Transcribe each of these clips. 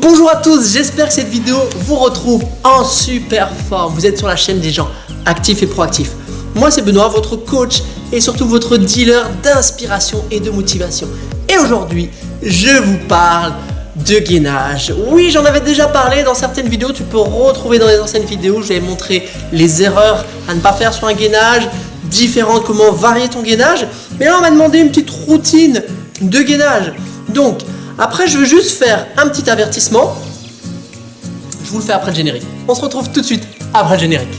Bonjour à tous, j'espère que cette vidéo vous retrouve en super forme. Vous êtes sur la chaîne des gens actifs et proactifs. Moi c'est Benoît, votre coach et surtout votre dealer d'inspiration et de motivation. Et aujourd'hui, je vous parle de gainage. Oui, j'en avais déjà parlé dans certaines vidéos, tu peux retrouver dans les anciennes vidéos, je vais montrer les erreurs à ne pas faire sur un gainage, différentes, comment varier ton gainage. Mais là on m'a demandé une petite routine de gainage. Donc, après je veux juste faire un petit avertissement. Je vous le fais après le générique. On se retrouve tout de suite après le générique.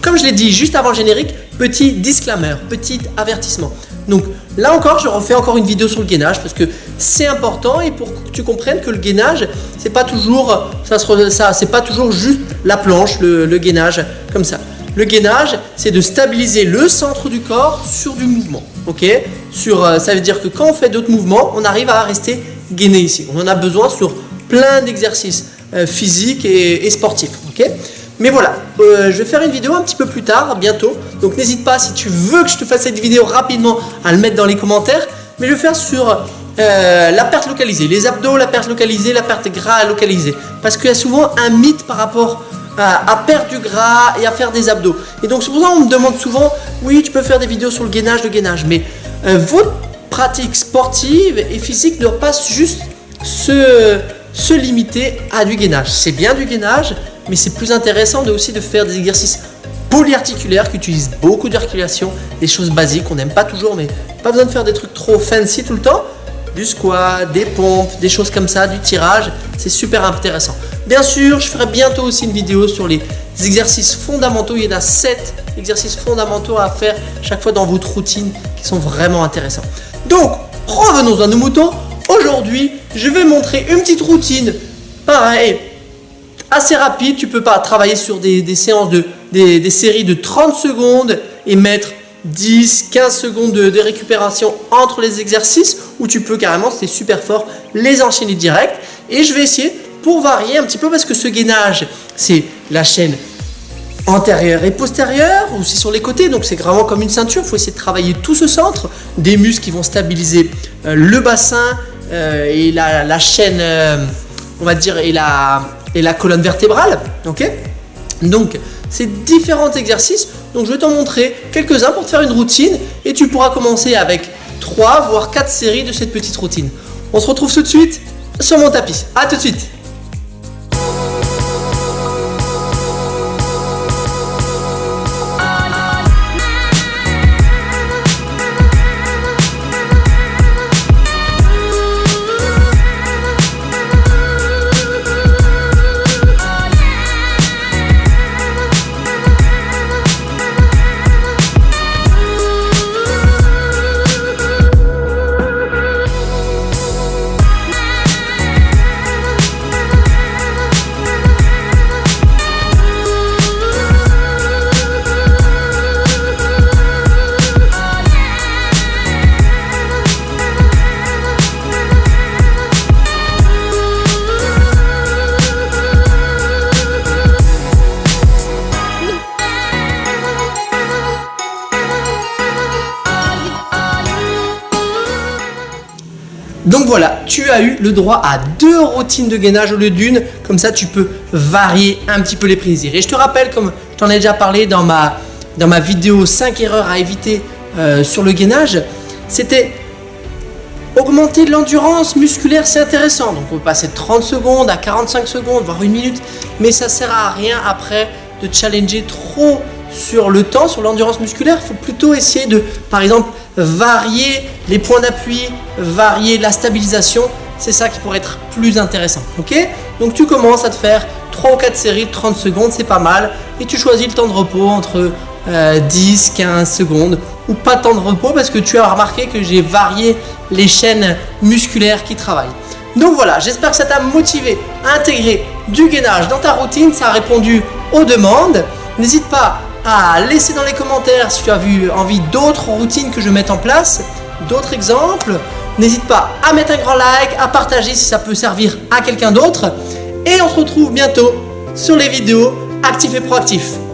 Comme je l'ai dit juste avant le générique, petit disclaimer, petit avertissement. Donc là encore, je refais encore une vidéo sur le gainage parce que c'est important et pour que tu comprennes que le gainage, c'est pas toujours c'est pas toujours juste la planche, le gainage comme ça. Le gainage, c'est de stabiliser le centre du corps sur du mouvement. Ok, ça veut dire que quand on fait d'autres mouvements, on arrive à rester gainé ici. On en a besoin sur plein d'exercices physiques et sportifs. Ok. Mais voilà, je vais faire une vidéo un petit peu plus tard, bientôt. Donc n'hésite pas, si tu veux que je te fasse cette vidéo rapidement, à le mettre dans les commentaires. Mais je vais faire sur la perte localisée, les abdos, la perte localisée, la perte gras localisée. Parce qu'il y a souvent un mythe par rapport à perdre du gras et à faire des abdos. Et donc c'est pour ça qu'on me demande souvent, oui tu peux faire des vidéos sur le gainage. Mais votre pratique sportive et physique ne doit pas juste se limiter à du gainage. C'est bien du gainage, mais c'est plus intéressant aussi de faire des exercices polyarticulaires qui utilisent beaucoup d'articulation, des choses basiques qu'on n'aime pas toujours, mais pas besoin de faire des trucs trop fancy tout le temps. Du squat, des pompes, des choses comme ça, du tirage, c'est super intéressant. Bien sûr, je ferai bientôt aussi une vidéo sur les exercices fondamentaux. Il y en a 7 exercices fondamentaux à faire chaque fois dans votre routine qui sont vraiment intéressants. Donc, revenons à nos moutons. Aujourd'hui, je vais montrer une petite routine, pareil, assez rapide. Tu peux pas travailler sur des séances des séries de 30 secondes et mettre 10-15 secondes de récupération entre les exercices, ou tu peux carrément, c'est super fort, les enchaîner direct. Et je vais essayer pour varier un petit peu parce que ce gainage, c'est la chaîne antérieure et postérieure, aussi sur les côtés, donc c'est vraiment comme une ceinture. Il faut essayer de travailler tout ce centre, des muscles qui vont stabiliser le bassin et la chaîne, on va dire, et la colonne vertébrale. Ok, donc c'est différents exercices. Donc je vais t'en montrer quelques-uns pour te faire une routine et tu pourras commencer avec 3 voire 4 séries de cette petite routine. On se retrouve tout de suite sur mon tapis. À tout de suite. Donc voilà, tu as eu le droit à 2 routines de gainage au lieu d'une. Comme ça, tu peux varier un petit peu les plaisirs. Et je te rappelle, comme je t'en ai déjà parlé dans ma vidéo 5 erreurs à éviter sur le gainage, c'était augmenter l'endurance musculaire, c'est intéressant. Donc on peut passer de 30 secondes à 45 secondes, voire 1 minute. Mais ça ne sert à rien après de challenger trop sur le temps, sur l'endurance musculaire. Il faut plutôt essayer de, par exemple, varier les points d'appui, varier la stabilisation. C'est ça qui pourrait être plus intéressant. Ok, donc tu commences à te faire 3 ou 4 séries de 30 secondes, c'est pas mal. Et tu choisis le temps de repos entre 10-15 secondes ou pas de temps de repos parce que tu as remarqué que j'ai varié les chaînes musculaires qui travaillent. Donc voilà, j'espère que ça t'a motivé à intégrer du gainage dans ta routine. Ça a répondu aux demandes. N'hésite pas à laisser dans les commentaires si tu as envie d'autres routines que je mette en place, d'autres exemples. N'hésite pas à mettre un grand like, à partager si ça peut servir à quelqu'un d'autre. Et on se retrouve bientôt sur les vidéos Actifs et Proactifs.